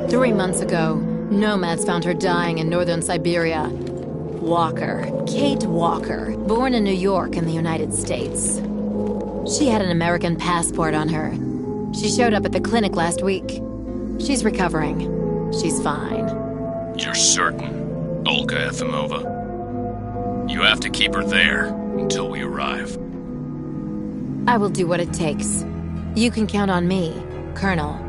3 months ago, nomads found her dying in northern Siberia. Walker, Kate Walker, born in New York in the United States. She had an American passport on her. She showed up at the clinic last week. She's recovering. She's fine. You're certain, Olga Efimova? You have to keep her there until we arrive. I will do what it takes. You can count on me, Colonel.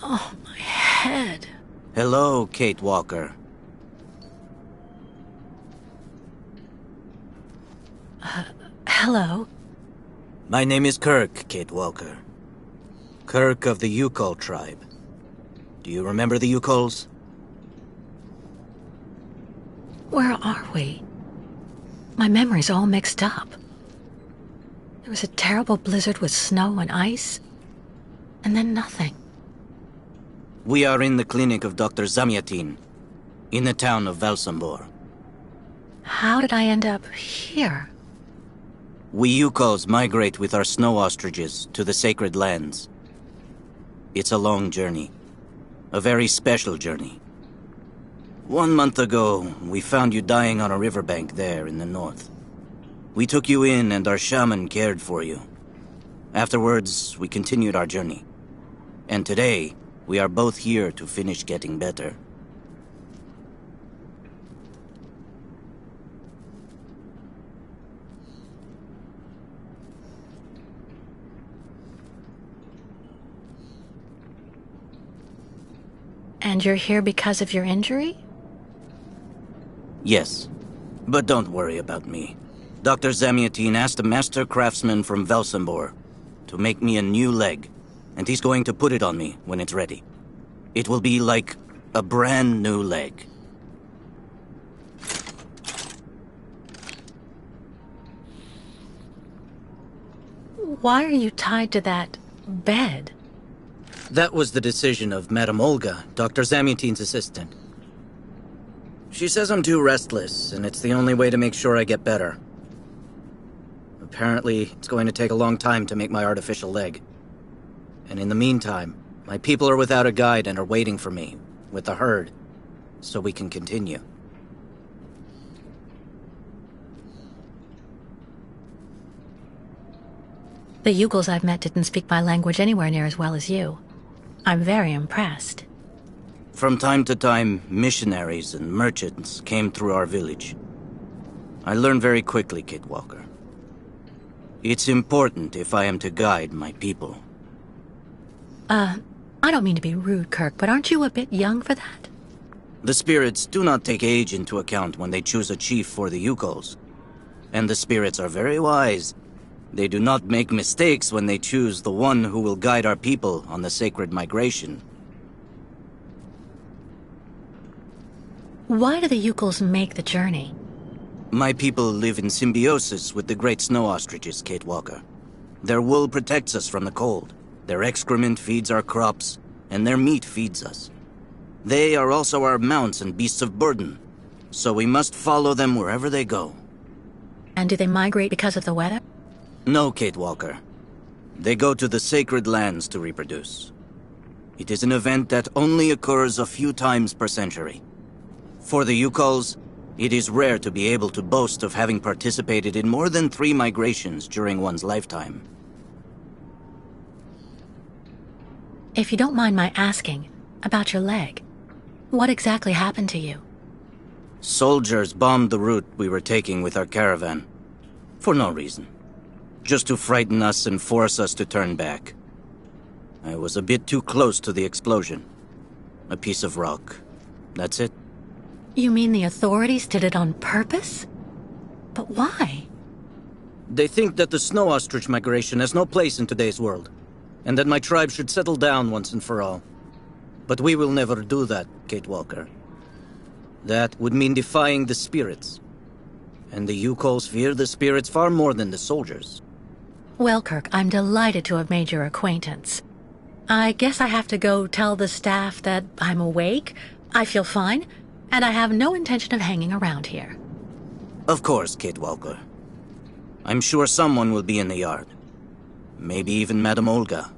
Oh, my head. Hello, Kate Walker. Hello? My name is Kirk, Kate Walker. Kirk of the Yukol tribe. Do you remember the Yukols? Where are we? My memory's all mixed up. There was a terrible blizzard with snow and ice, and then nothing. We are in the clinic of Dr. Zamyatin, in the town of Velsambor. How did I end up here? We Yukols migrate with our snow ostriches to the sacred lands. It's a long journey. A very special journey. 1 month ago, we found you dying on a riverbank there in the north. We took you in and our shaman cared for you. Afterwards, we continued our journey. And today, we are both here to finish getting better. And you're here because of your injury? Yes, but don't worry about me. Dr. Zamyatin asked a master craftsman from Velsambor to make me a new leg, and he's going to put it on me when it's ready. It will be like a brand new leg. Why are you tied to that bed? That was the decision of Madame Olga, Dr. Zamyatin's assistant. She says I'm too restless, and it's the only way to make sure I get better. Apparently, it's going to take a long time to make my artificial leg. And in the meantime, my people are without a guide and are waiting for me, with the herd, so we can continue. The Yugols I've met didn't speak my language anywhere near as well as you. I'm very impressed. From time to time, missionaries and merchants came through our village. I learned very quickly, Kate Walker. It's important if I am to guide my people. I don't mean to be rude, Kirk, but aren't you a bit young for that? The spirits do not take age into account when they choose a chief for the Yukols. And the spirits are very wise. They do not make mistakes when they choose the one who will guide our people on the sacred migration. Why do the Yukols make the journey? My people live in symbiosis with the great snow ostriches, Kate Walker. Their wool protects us from the cold. Their excrement feeds our crops, and their meat feeds us. They are also our mounts and beasts of burden, so we must follow them wherever they go. And do they migrate because of the weather? No, Kate Walker. They go to the sacred lands to reproduce. It is an event that only occurs a few times per century. For the Yukols, it is rare to be able to boast of having participated in more than 3 migrations during one's lifetime. If you don't mind my asking about your leg, what exactly happened to you? Soldiers bombed the route we were taking with our caravan. For no reason. Just to frighten us and force us to turn back. I was a bit too close to the explosion. A piece of rock. That's it. You mean the authorities did it on purpose? But why? They think that the snow ostrich migration has no place in today's world, and that my tribe should settle down once and for all. But we will never do that, Kate Walker. That would mean defying the spirits. And the Yukos fear the spirits far more than the soldiers. Well, Kirk, I'm delighted to have made your acquaintance. I guess I have to go tell the staff that I'm awake, I feel fine, and I have no intention of hanging around here. Of course, Kate Walker. I'm sure someone will be in the yard. Maybe even Madame Olga.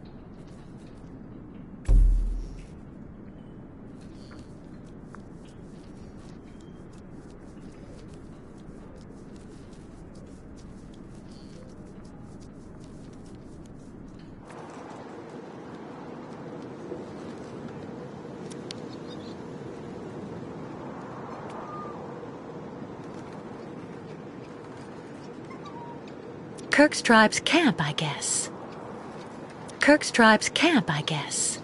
Kirk's tribe's camp, I guess. Kirk's tribe's camp, I guess.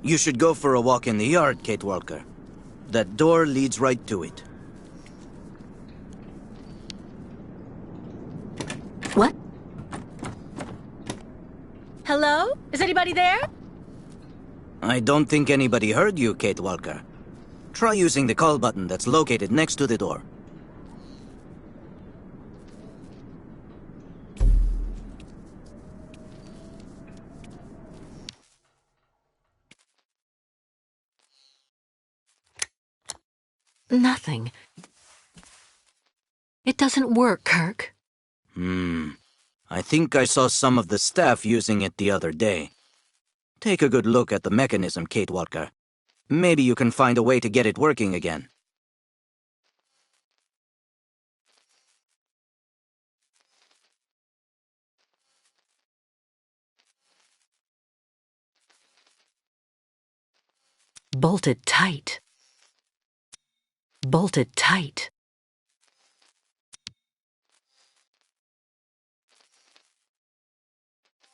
You should go for a walk in the yard, Kate Walker. That door leads right to it. What? Hello? Is anybody there? I don't think anybody heard you, Kate Walker. Try using the call button that's located next to the door. Nothing. It doesn't work, Kirk. I think I saw some of the staff using it the other day. Take a good look at the mechanism, Kate Walker. Maybe you can find a way to get it working again. Bolted tight. Bolted tight.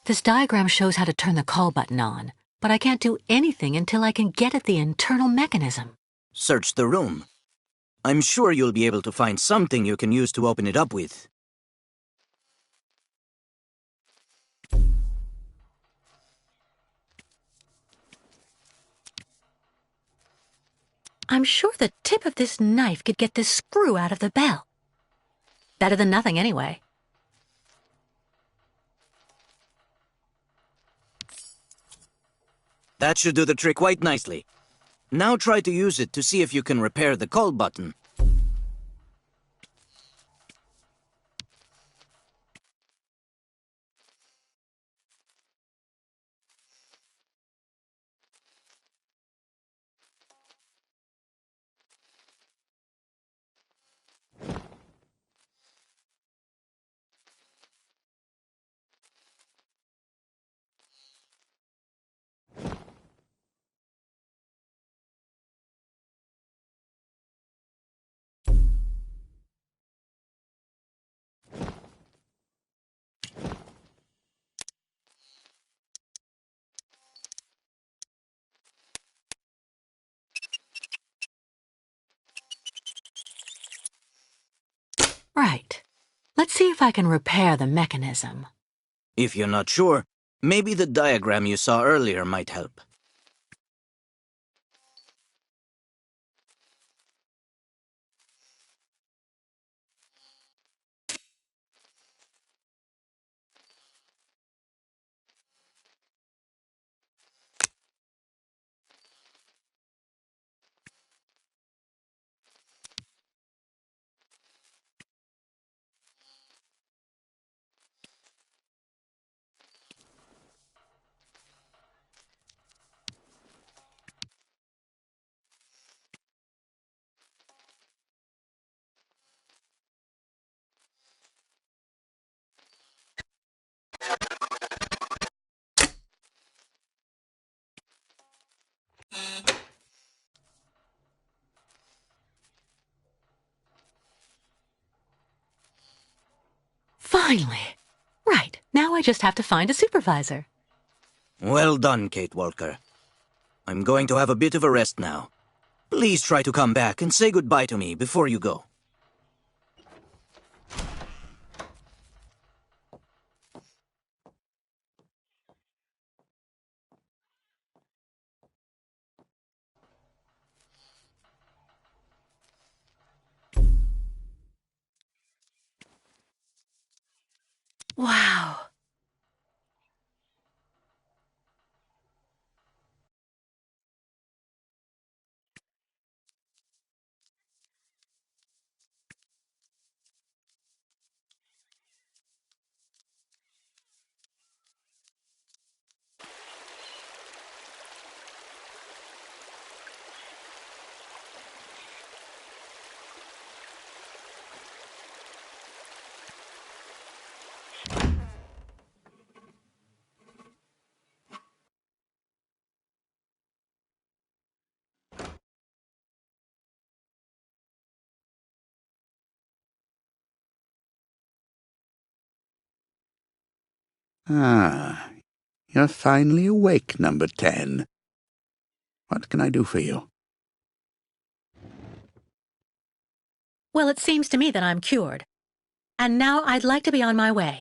This diagram shows how to turn the call button on, but I can't do anything until I can get at the internal mechanism. Search the room. I'm sure you'll be able to find something you can use to open it up with. I'm sure the tip of this knife could get this screw out of the bell. Better than nothing, anyway. That should do the trick quite nicely. Now try to use it to see if you can repair the call button. Right. Let's see if I can repair the mechanism. If you're not sure, maybe the diagram you saw earlier might help. Finally. Right, now I just have to find a supervisor. Well done, Kate Walker. I'm going to have a bit of a rest now. Please try to come back and say goodbye to me before you go. Wow. Ah, you're finally awake, number 10. What can I do for you? Well, it seems to me that I'm cured. And now I'd like to be on my way.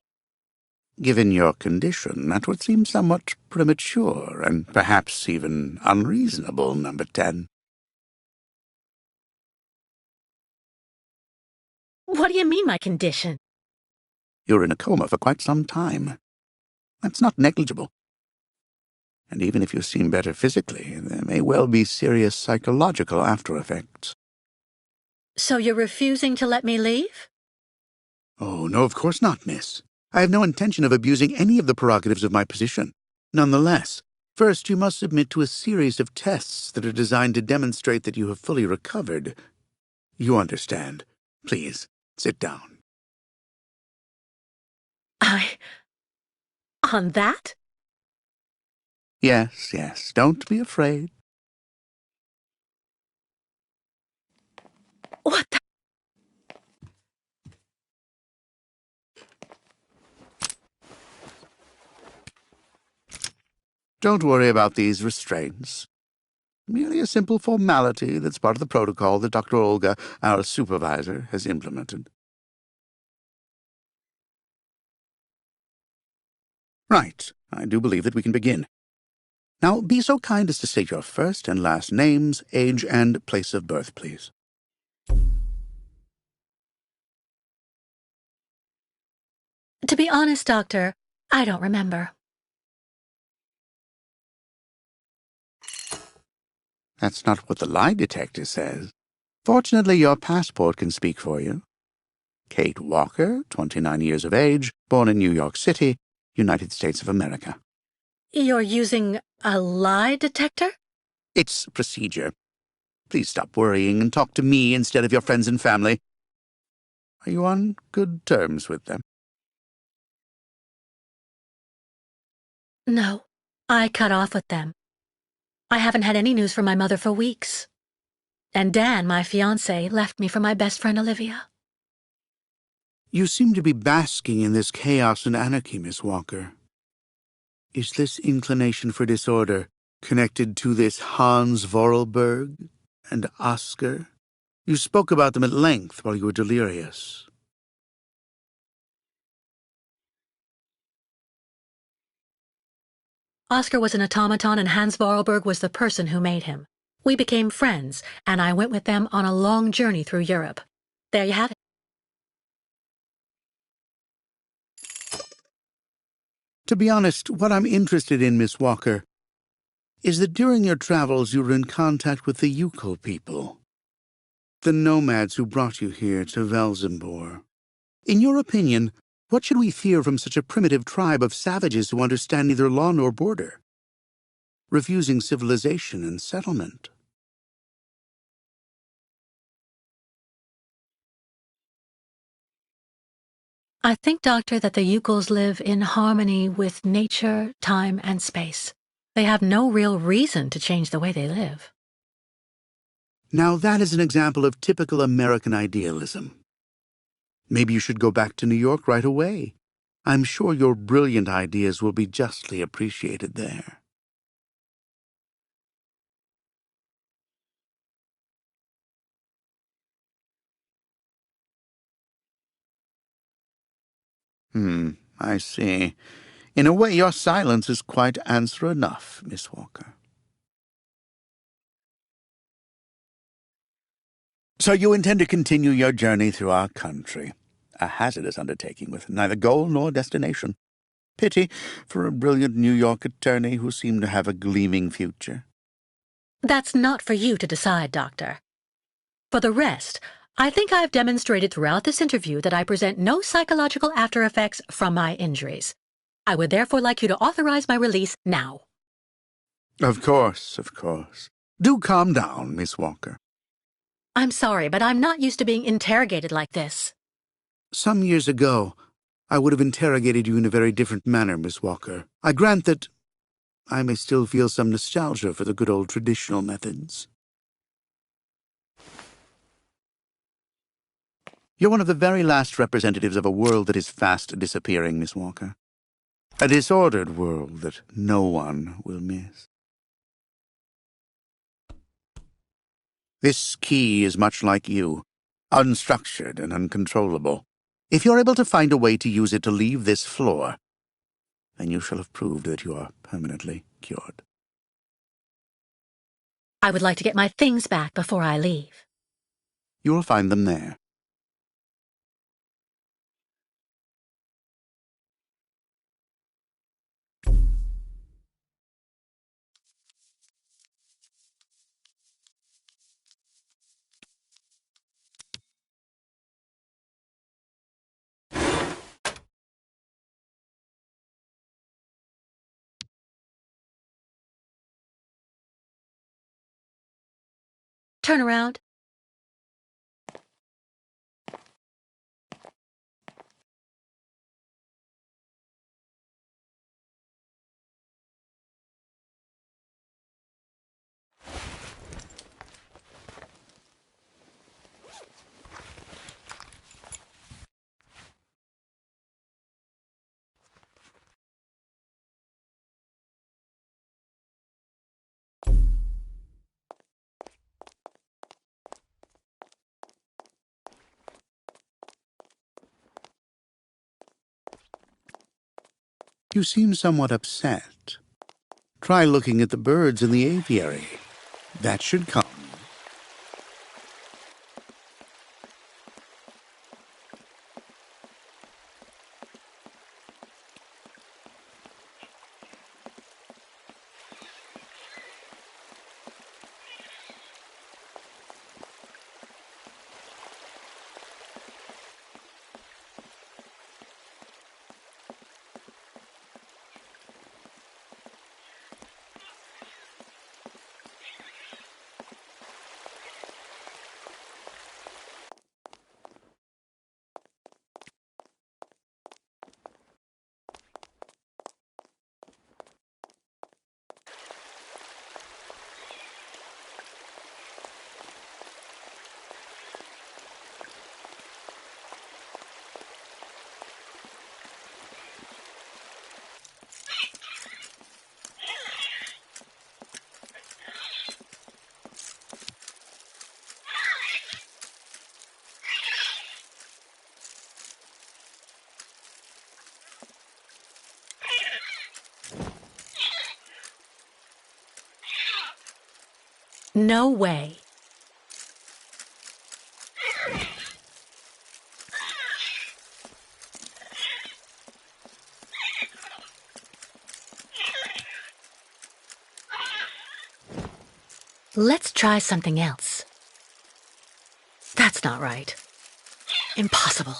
Given your condition, that would seem somewhat premature and perhaps even unreasonable, number 10. What do you mean, my condition? You're in a coma for quite some time. That's not negligible. And even if you seem better physically, there may well be serious psychological after-effects. So you're refusing to let me leave? Oh, no, of course not, miss. I have no intention of abusing any of the prerogatives of my position. Nonetheless, first you must submit to a series of tests that are designed to demonstrate that you have fully recovered. You understand. Please, sit down. On that? Yes, don't be afraid. What the? Don't worry about these restraints. Merely a simple formality that's part of the protocol that Dr. Olga, our supervisor, has implemented. Right, I do believe that we can begin. Now, be so kind as to state your first and last names, age, and place of birth, please. To be honest, Doctor, I don't remember. That's not what the lie detector says. Fortunately, your passport can speak for you. Kate Walker, 29 years of age, born in New York City, United States of America. You're using a lie detector? It's procedure. Please stop worrying and talk to me instead of your friends and family. Are you on good terms with them? No, I cut off with them. I haven't had any news from my mother for weeks. And Dan, my fiancé, left me for my best friend Olivia. You seem to be basking in this chaos and anarchy, Miss Walker. Is this inclination for disorder connected to this Hans Vorarlberg and Oscar? You spoke about them at length while you were delirious. Oscar was an automaton and Hans Vorarlberg was the person who made him. We became friends, and I went with them on a long journey through Europe. There you have it. To be honest, what I'm interested in, Miss Walker, is that during your travels you were in contact with the Yukon people, the nomads who brought you here to Velzembor. In your opinion, what should we fear from such a primitive tribe of savages who understand neither law nor border, refusing civilization and settlement? I think, Doctor, that the Yukols live in harmony with nature, time, and space. They have no real reason to change the way they live. Now that is an example of typical American idealism. Maybe you should go back to New York right away I'm sure your brilliant ideas will be justly appreciated there. I see. In a way, your silence is quite answer enough, Miss Walker. So you intend to continue your journey through our country. A hazardous undertaking with neither goal nor destination. Pity for a brilliant New York attorney who seemed to have a gleaming future. That's not for you to decide, Doctor. For the rest, I think I've demonstrated throughout this interview that I present no psychological after effects from my injuries. I would therefore like you to authorize my release now. Of course, of course. Do calm down, Miss Walker. I'm sorry, but I'm not used to being interrogated like this. Some years ago, I would have interrogated you in a very different manner, Miss Walker. I grant that I may still feel some nostalgia for the good old traditional methods. You're one of the very last representatives of a world that is fast disappearing, Miss Walker. A disordered world that no one will miss. This key is much like you, unstructured and uncontrollable. If you're able to find a way to use it to leave this floor, then you shall have proved that you are permanently cured. I would like to get my things back before I leave. You will find them there. Turn around. You seem somewhat upset. Try looking at the birds in the aviary. That should calm you. No way. Let's try something else. That's not right. Impossible.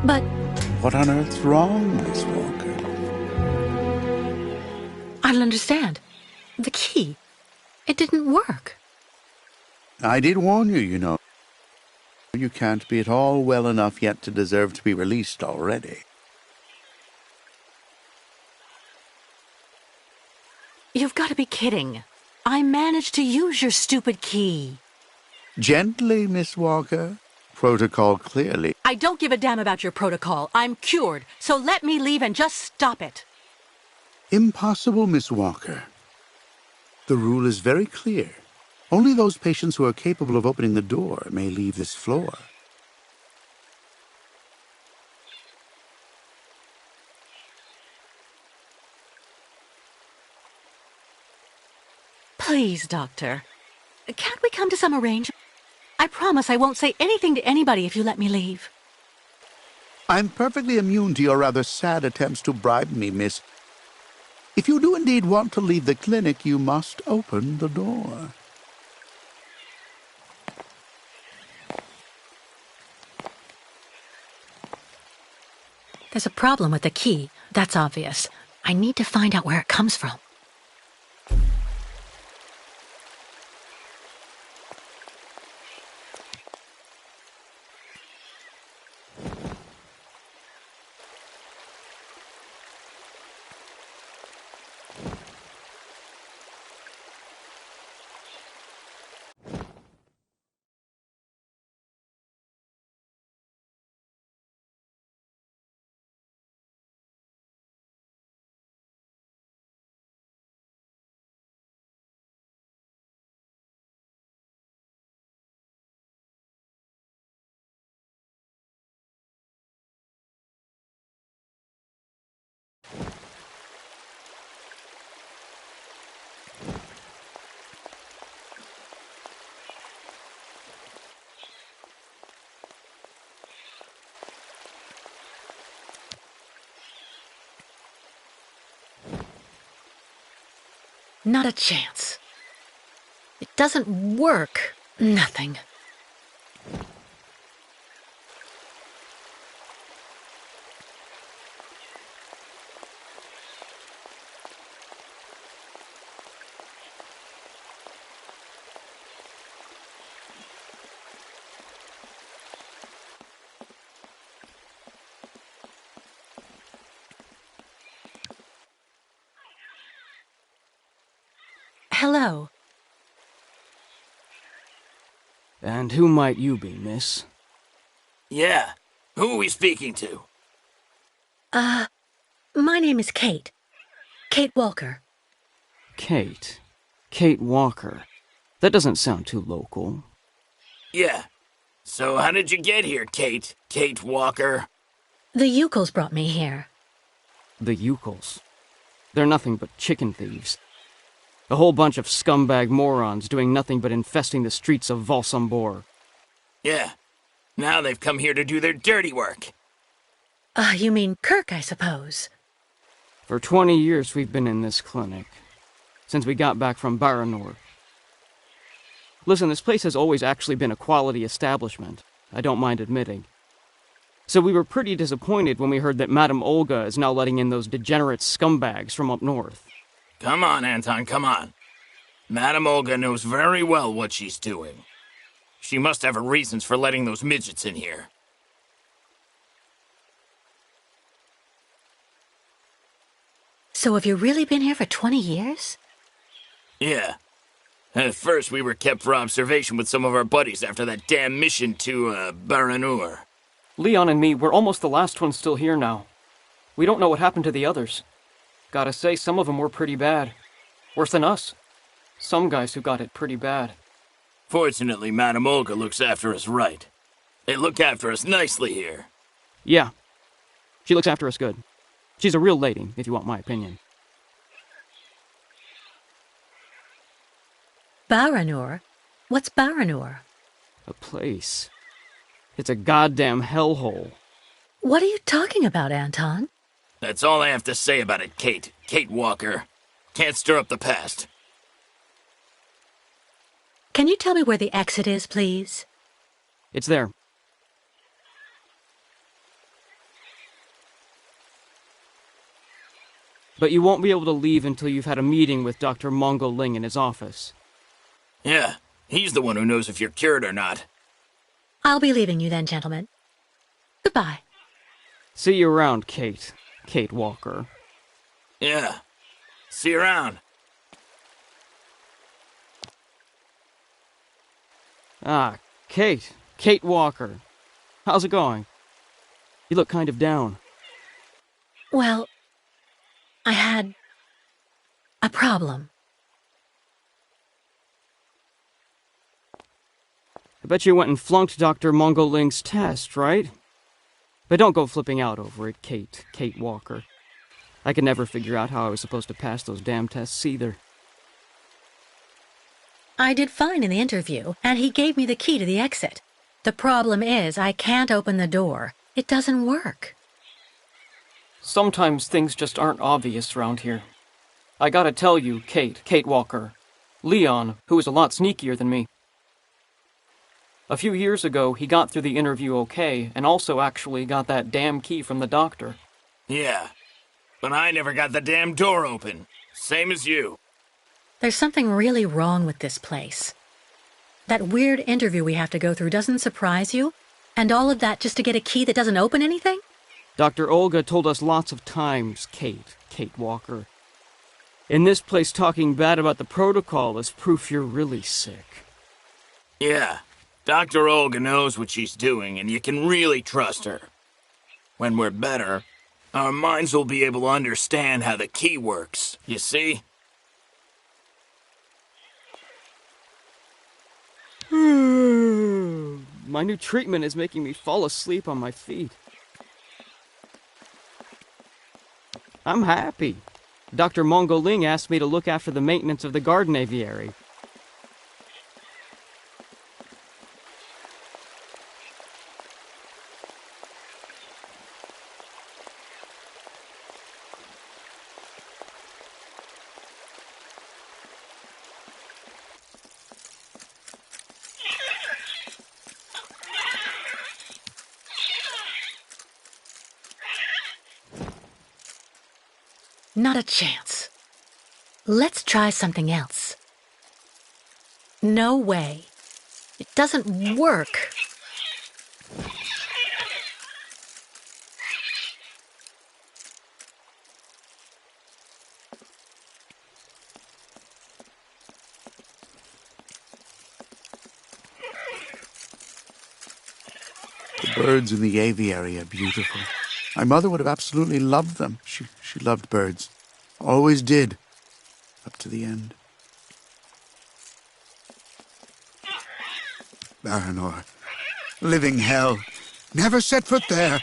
But What on earth's wrong, Miss Walker? I don't understand. The key. It didn't work. I did warn you, you know. You can't be at all well enough yet to deserve to be released already. You've got to be kidding. I managed to use your stupid key. Gently, Miss Walker. Protocol clearly. I don't give a damn about your protocol. I'm cured, so let me leave and just stop it. Impossible, Miss Walker. The rule is very clear. Only those patients who are capable of opening the door may leave this floor. Please, Doctor. Can't we come to some arrangement? I promise I won't say anything to anybody if you let me leave. I'm perfectly immune to your rather sad attempts to bribe me, miss. If you do indeed want to leave the clinic, you must open the door. There's a problem with the key. That's obvious. I need to find out where it comes from. Not a chance. It doesn't work. Nothing. Hello. And who might you be, miss? Yeah. Who are we speaking to? My name is Kate. Kate Walker. Kate. Kate Walker. That doesn't sound too local. Yeah. So how did you get here, Kate? Kate Walker? The Yukos brought me here. The Yukos. They're nothing but chicken thieves. A whole bunch of scumbag morons doing nothing but infesting the streets of Valsambor. Yeah. Now they've come here to do their dirty work. You mean Kirk, I suppose. For 20 years we've been in this clinic. Since we got back from Baranor. Listen, this place has always actually been a quality establishment. I don't mind admitting. So we were pretty disappointed when we heard that Madame Olga is now letting in those degenerate scumbags from up north. Come on, Anton, come on. Madame Olga knows very well what she's doing. She must have her reasons for letting those midgets in here. So have you really been here for 20 years? Yeah. At first, we were kept for observation with some of our buddies after that damn mission to, Baranur. Leon and me, we're almost the last ones still here now. We don't know what happened to the others. Gotta say, some of them were pretty bad. Worse than us. Some guys who got it pretty bad. Fortunately, Madame Olga looks after us right. They look after us nicely here. Yeah. She looks after us good. She's a real lady, if you want my opinion. Baranur? What's Baranur? A place. It's a goddamn hellhole. What are you talking about, Anton? That's all I have to say about it, Kate. Kate Walker. Can't stir up the past. Can you tell me where the exit is, please? It's there. But you won't be able to leave until you've had a meeting with Dr. Mongo Ling in his office. Yeah, he's the one who knows if you're cured or not. I'll be leaving you then, gentlemen. Goodbye. See you around, Kate. Kate Walker. Yeah. See you around. Ah, Kate. Kate Walker. How's it going? You look kind of down. Well, I had a problem. I bet you went and flunked Dr. Mongo Ling's test, right? But don't go flipping out over it, Kate. Kate Walker. I could never figure out how I was supposed to pass those damn tests either. I did fine in the interview, and he gave me the key to the exit. The problem is, I can't open the door. It doesn't work. Sometimes things just aren't obvious around here. I gotta tell you, Kate Walker. Leon, who is a lot sneakier than me. A few years ago, he got through the interview okay, and also actually got that damn key from the doctor. Yeah. But I never got the damn door open. Same as you. There's something really wrong with this place. That weird interview we have to go through doesn't surprise you? And all of that just to get a key that doesn't open anything? Dr. Olga told us lots of times, Kate Walker. In this place, talking bad about the protocol is proof you're really sick. Yeah. Dr. Olga knows what she's doing, and you can really trust her. When we're better, our minds will be able to understand how the key works, you see? My new treatment is making me fall asleep on my feet. I'm happy. Dr. Mongo Ling asked me to look after the maintenance of the garden aviary. Not a chance. Let's try something else. No way. It doesn't work. The birds in the aviary are beautiful. My mother would have absolutely loved them. She loved birds. Always did. Up to the end. Baranor. Living hell. Never set foot there.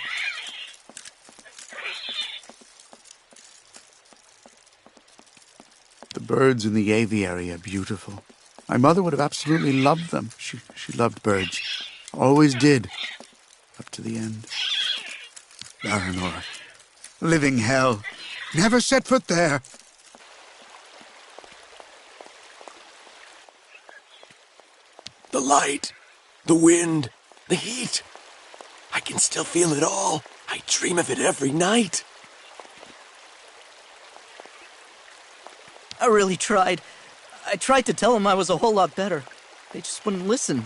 The birds in the aviary are beautiful. My mother would have absolutely loved them. She loved birds. Always did. Up to the end. Baranor. Living hell. Never set foot there. The light, the wind, the heat. I can still feel it all. I dream of it every night. I really tried. I tried to tell them I was a whole lot better. They just wouldn't listen.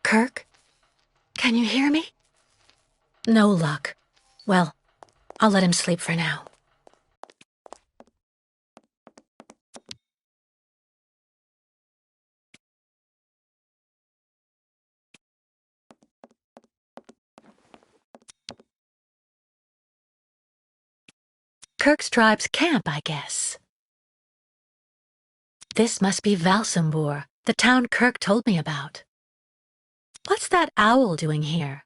Kirk? Can you hear me? No luck. Well, I'll let him sleep for now. Kirk's tribe's camp, I guess. This must be Valsambur, the town Kirk told me about. What's that owl doing here?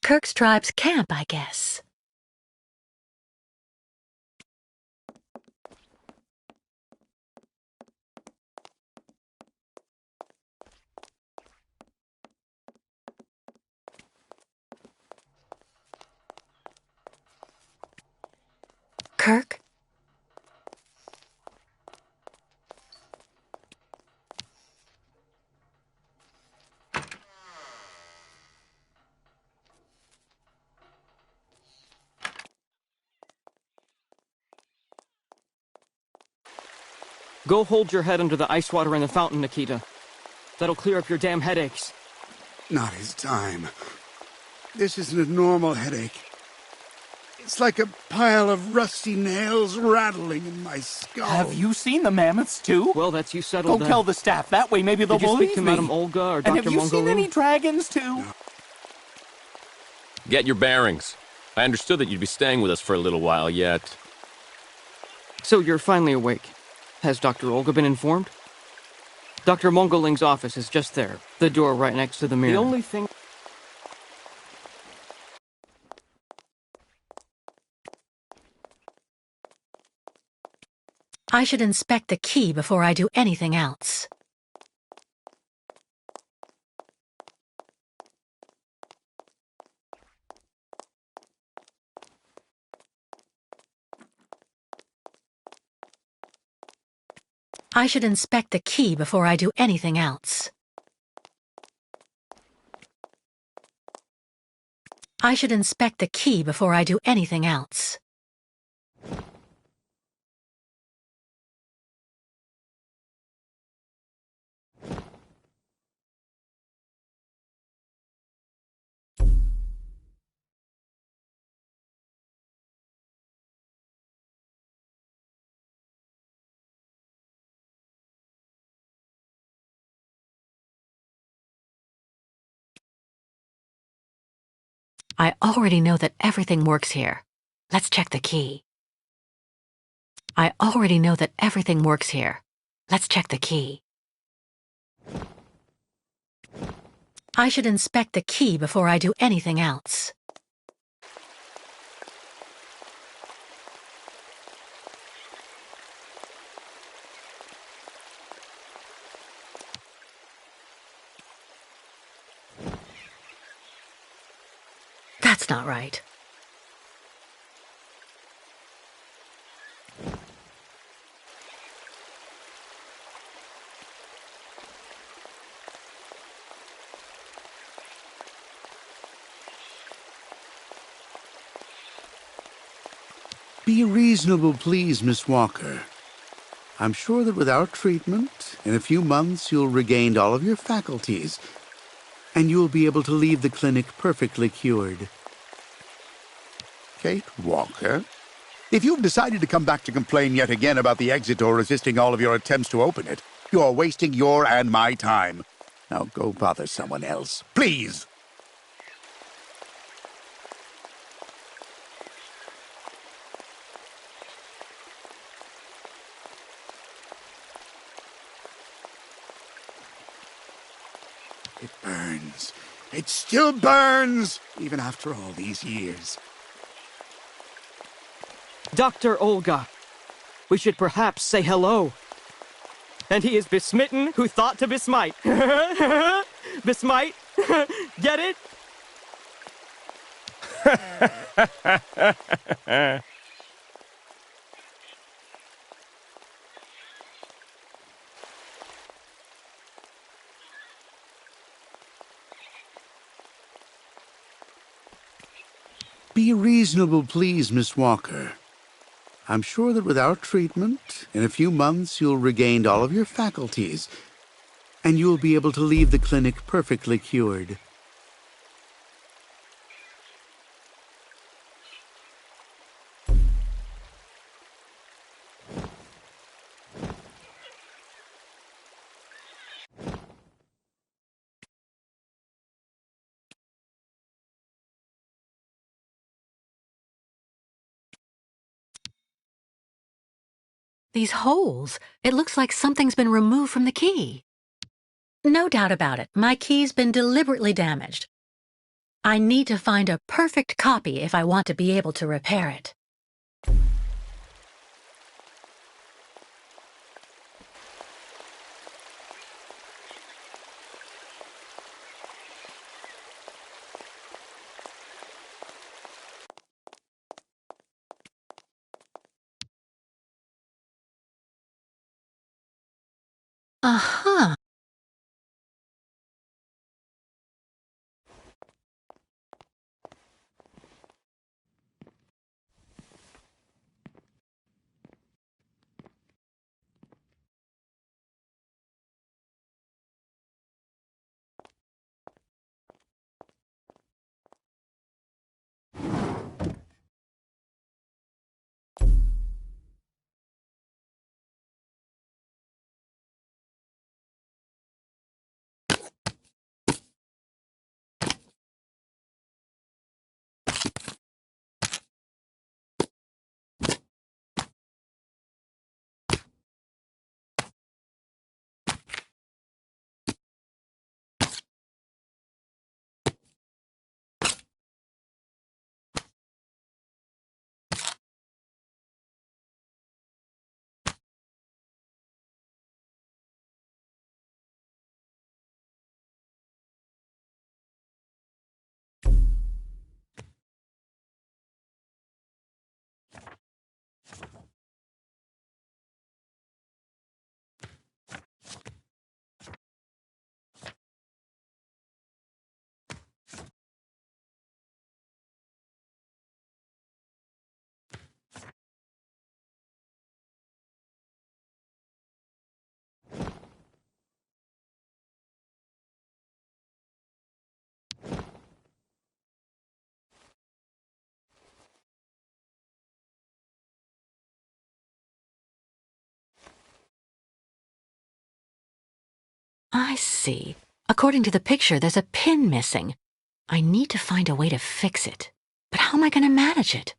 Kirk's tribe's camp, I guess. Kirk? Go hold your head under the ice water in the fountain, Nikita. That'll clear up your damn headaches. Not his time. This isn't a normal headache. It's like a pile of rusty nails rattling in my skull. Have you seen the mammoths, too? Well, that's you settled. Go tell the staff. That way maybe they'll Did you believe speak to me. Madame Olga or Dr. And have you seen Mongoloo? any dragons, too? No. Get your bearings. I understood that you'd be staying with us for a little while yet. So you're finally awake. Has Dr. Olga been informed? Dr. Mongoling's office is just there. The door right next to the mirror. The only thing... I should inspect the key before I do anything else. I should inspect the key before I do anything else. I should inspect the key before I do anything else. I already know that everything works here. Let's check the key. I already know that everything works here. Let's check the key. I should inspect the key before I do anything else. That's not right. Be reasonable, please, Miss Walker. I'm sure that with our treatment, in a few months you'll regain all of your faculties, and you'll be able to leave the clinic perfectly cured. Kate Walker? If you've decided to come back to complain yet again about the exit door resisting all of your attempts to open it, you're wasting your and my time. Now go bother someone else, please! It burns. It still burns, even after all these years. Dr. Olga, we should perhaps say hello. And he is besmitten who thought to besmite. Besmite? Get it? Be reasonable, please, Miss Walker. I'm sure that with our treatment, in a few months you'll regain all of your faculties, and you'll be able to leave the clinic perfectly cured. These holes, it looks like something's been removed from the key. No doubt about it, my key's been deliberately damaged. I need to find a perfect copy if I want to be able to repair it. Uh-huh. I see. According to the picture, there's a pin missing. I need to find a way to fix it. But how am I going to manage it?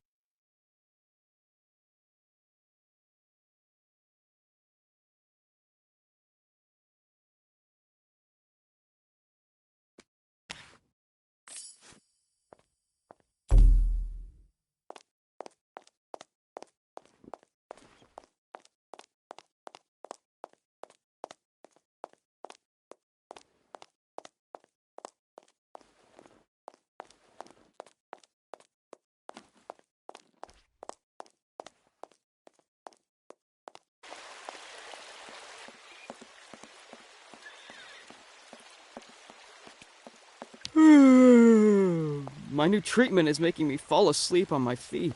My new treatment is making me fall asleep on my feet.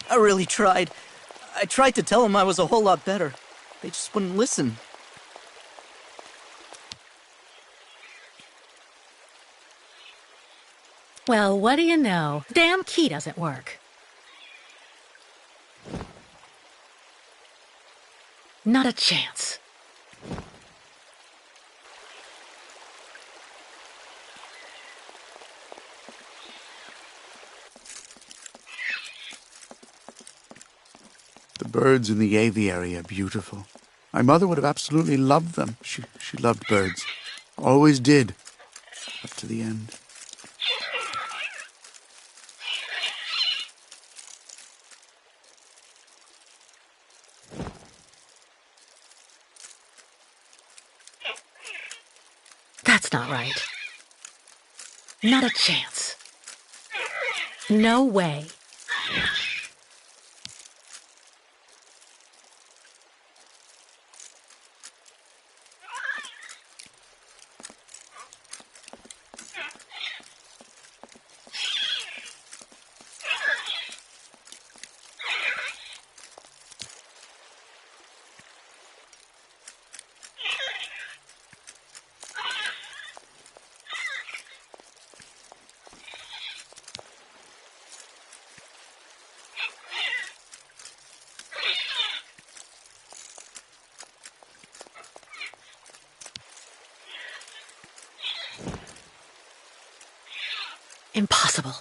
I really tried. I tried to tell them I was a whole lot better. They just wouldn't listen. Well, what do you know? Damn key doesn't work. Not a chance. The birds in the aviary are beautiful. My mother would have absolutely loved them. She loved birds. Always did. Up to the end. That's not right. Not a chance. No way. Impossible.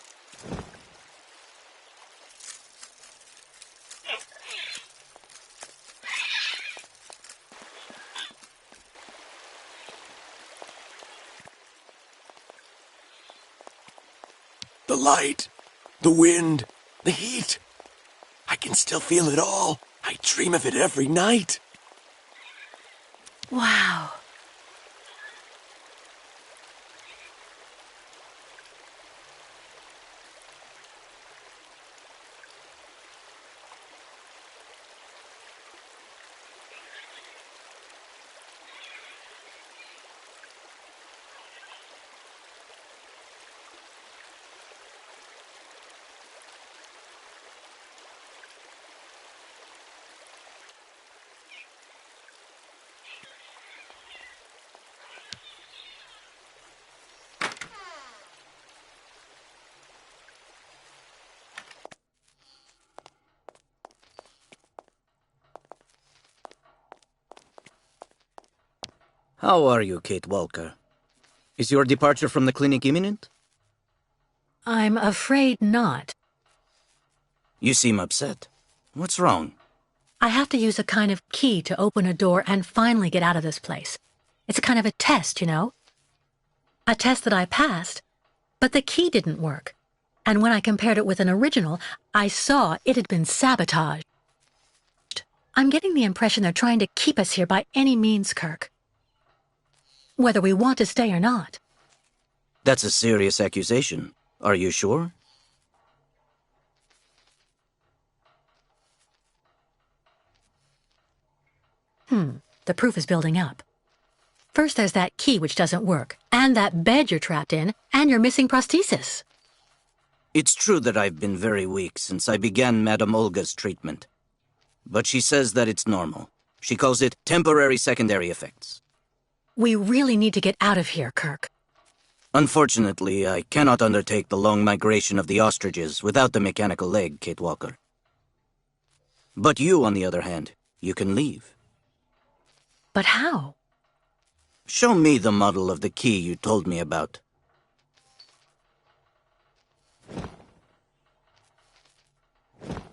The light, the wind, the heat. I can still feel it all. I dream of it every night. Wow. How are you, Kate Walker? Is your departure from the clinic imminent? I'm afraid not. You seem upset. What's wrong? I have to use a kind of key to open a door and finally get out of this place. It's a kind of a test, you know? A test that I passed, but the key didn't work. And when I compared it with an original, I saw it had been sabotaged. I'm getting the impression they're trying to keep us here by any means, Kirk. Whether we want to stay or not. That's a serious accusation. Are you sure? The proof is building up. First there's that key which doesn't work, and that bed you're trapped in, and your missing prosthesis. It's true that I've been very weak since I began Madame Olga's treatment. But she says that it's normal. She calls it temporary secondary effects. We really need to get out of here, Kirk. Unfortunately, I cannot undertake the long migration of the ostriches without the mechanical leg, Kate Walker. But you, on the other hand, you can leave. But how? Show me the model of the key you told me about.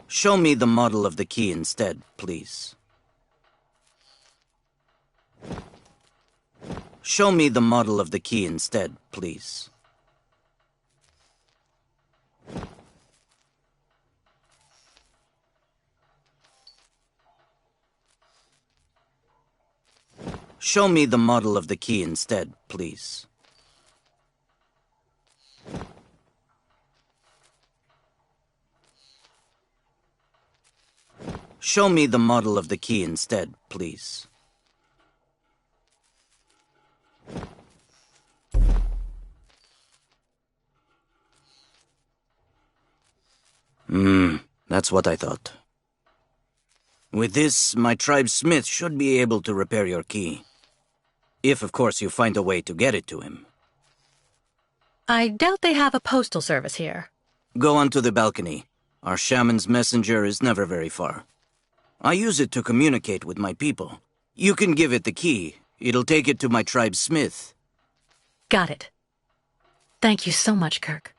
Show me the model of the key instead, please. Show me the model of the key instead, please. Show me the model of the key instead, please. Show me the model of the key instead, please. That's what I thought. With this, my tribe smith should be able to repair your key. If, of course, you find a way to get it to him. I doubt they have a postal service here. Go onto the balcony. Our shaman's messenger is never very far. I use it to communicate with my people. You can give it the key. It'll take it to my tribe smith. Got it. Thank you so much, Kirk.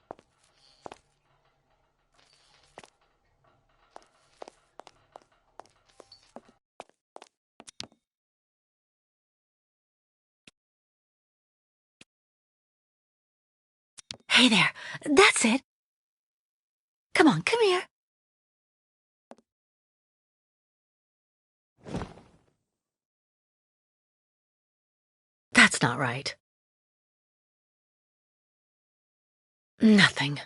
Hey there. That's it. Come on, come here. That's not right. Nothing.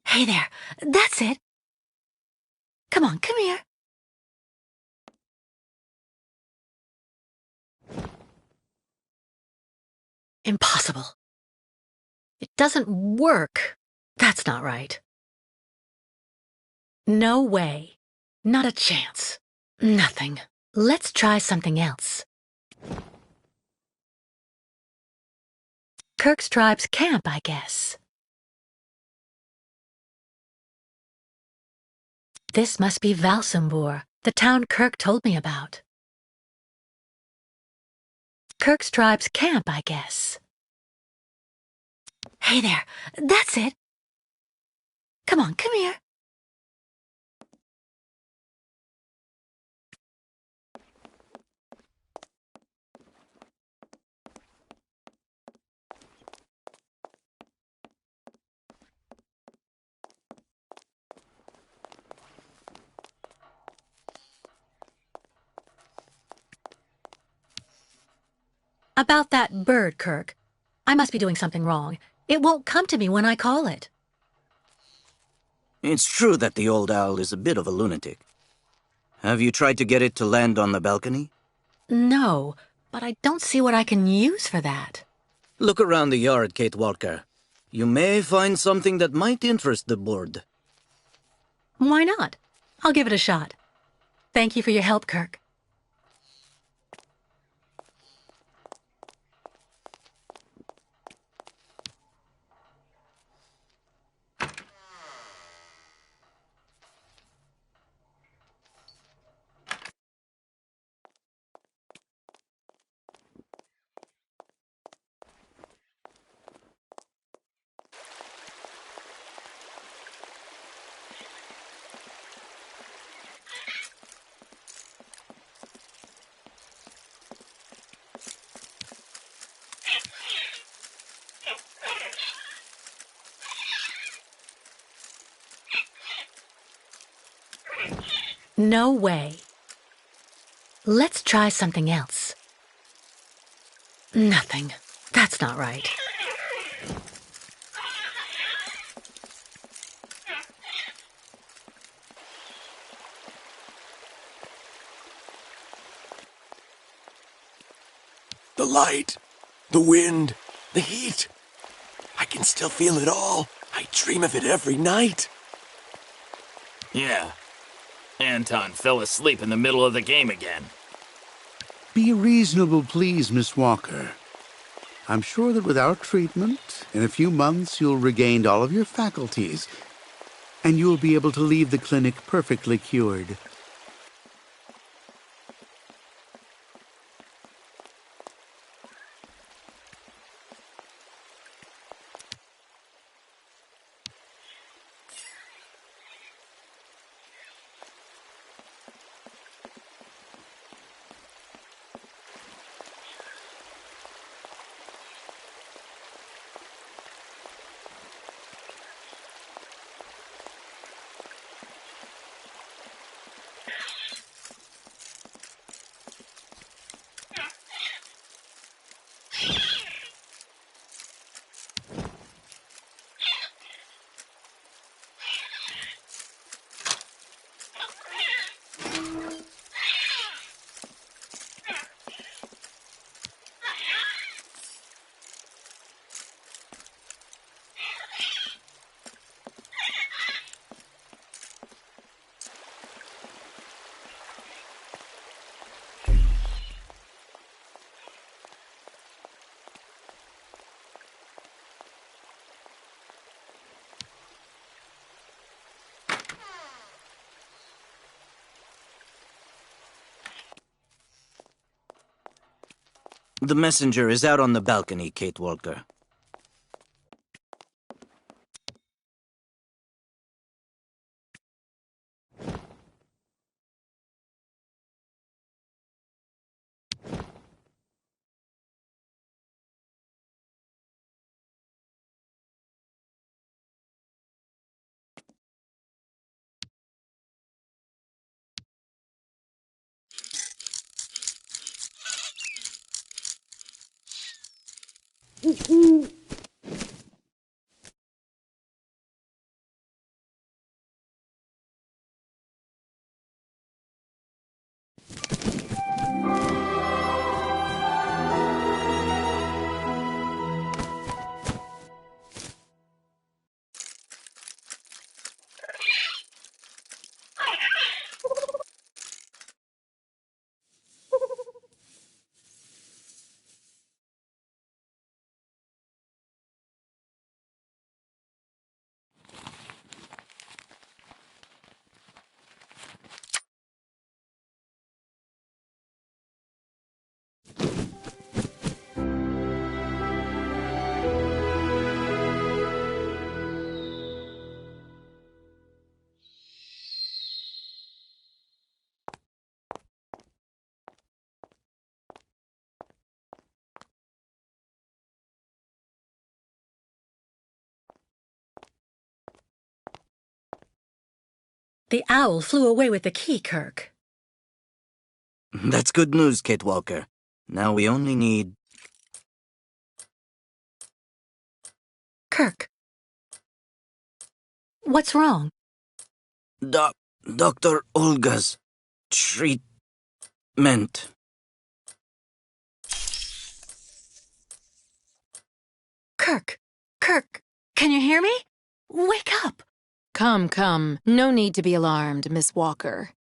Hey there. That's it. Come on, come here. Impossible. It doesn't work. That's not right. No way. Not a chance. Nothing. Let's try something else. Kirk's tribe's camp, I guess. This must be Valsambur, the town Kirk told me about. Kirk's tribe's camp, I guess. Hey there. That's it. Come on, come here. About that bird, Kirk. I must be doing something wrong. It won't come to me when I call it. It's true that the old owl is a bit of a lunatic. Have you tried to get it to land on the balcony? No, but I don't see what I can use for that. Look around the yard, Kate Walker. You may find something that might interest the board. Why not? I'll give it a shot. Thank you for your help, Kirk. No way. Let's try something else. Nothing. That's not right. The light, the wind, the heat. I can still feel it all. I dream of it every night. Yeah. Anton fell asleep in the middle of the game again. Be reasonable, please, Miss Walker. I'm sure that with our treatment, in a few months you'll regain all of your faculties, and you'll be able to leave the clinic perfectly cured. The messenger is out on the balcony, Kate Walker. The owl flew away with the key, Kirk. That's good news, Kate Walker. Now we only need... Kirk. What's wrong? Dr. Olga's treatment. Kirk. Kirk, can you hear me? Wake up. Come. No need to be alarmed, Miss Walker.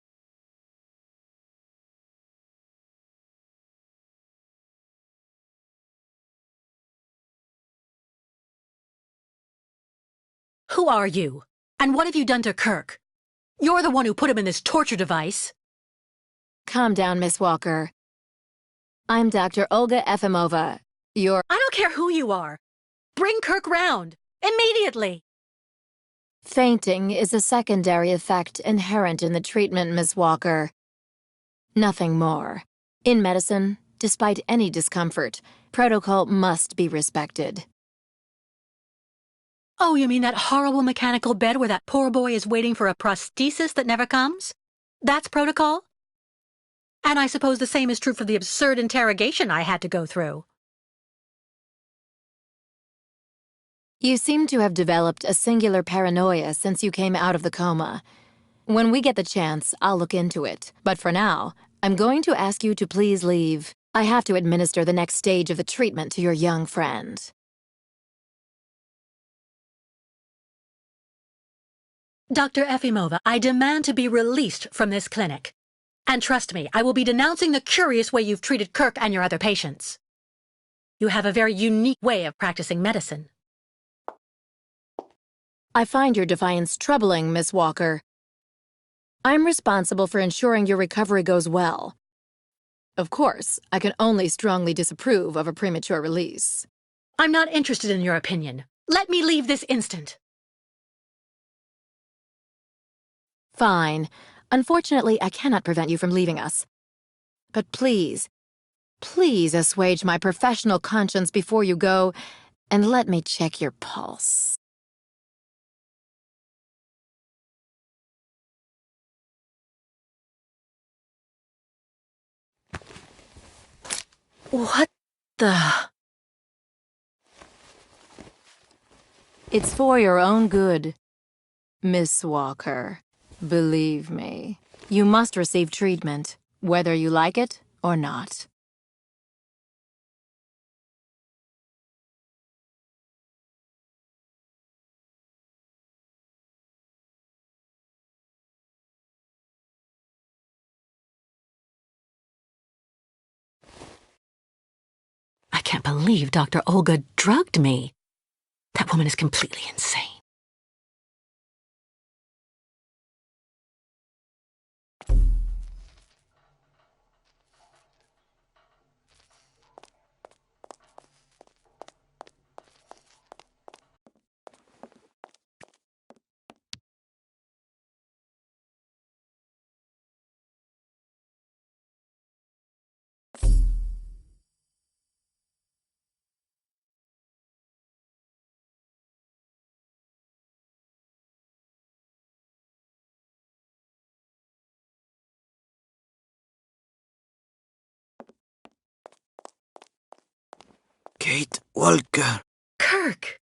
Who are you? And what have you done to Kirk? You're the one who put him in this torture device. Calm down, Miss Walker. I'm Dr. Olga Efimova. I don't care who you are. Bring Kirk round. Immediately. Fainting is a secondary effect inherent in the treatment, Miss Walker. Nothing more. In medicine, despite any discomfort, protocol must be respected. Oh, you mean that horrible mechanical bed where that poor boy is waiting for a prosthesis that never comes? That's protocol? And I suppose the same is true for the absurd interrogation I had to go through. You seem to have developed a singular paranoia since you came out of the coma. When we get the chance, I'll look into it. But for now, I'm going to ask you to please leave. I have to administer the next stage of the treatment to your young friend. Dr. Efimova, I demand to be released from this clinic. And trust me, I will be denouncing the curious way you've treated Kirk and your other patients. You have a very unique way of practicing medicine. I find your defiance troubling, Miss Walker. I'm responsible for ensuring your recovery goes well. Of course, I can only strongly disapprove of a premature release. I'm not interested in your opinion. Let me leave this instant. Fine. Unfortunately, I cannot prevent you from leaving us. But please, please assuage my professional conscience before you go, and let me check your pulse. What the... It's for your own good, Miss Walker. Believe me, you must receive treatment, whether you like it or not. I can't believe Dr. Olga drugged me. That woman is completely insane. Kate Walker. Kirk!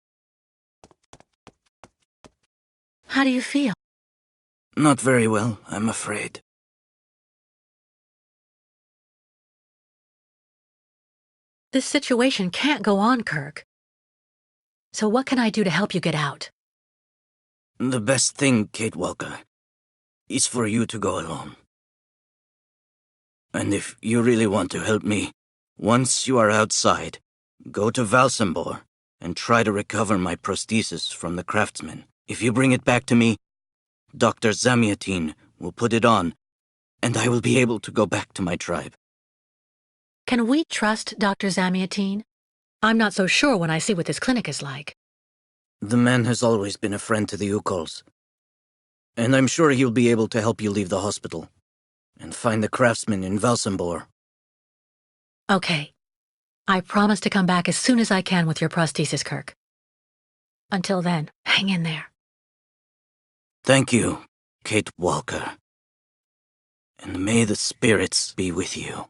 How do you feel? Not very well, I'm afraid. This situation can't go on, Kirk. So what can I do to help you get out? The best thing, Kate Walker, is for you to go alone. And if you really want to help me, once you are outside, go to Valsambor and try to recover my prosthesis from the craftsman. If you bring it back to me, Dr. Syberia3 will put it on, and I will be able to go back to my tribe. Can we trust Dr. Syberia3? I'm not so sure when I see what this clinic is like. The man has always been a friend to the Ukols, and I'm sure he'll be able to help you leave the hospital and find the craftsman in Valsambor. Okay. I promise to come back as soon as I can with your prosthesis, Kirk. Until then, hang in there. Thank you, Kate Walker. And may the spirits be with you.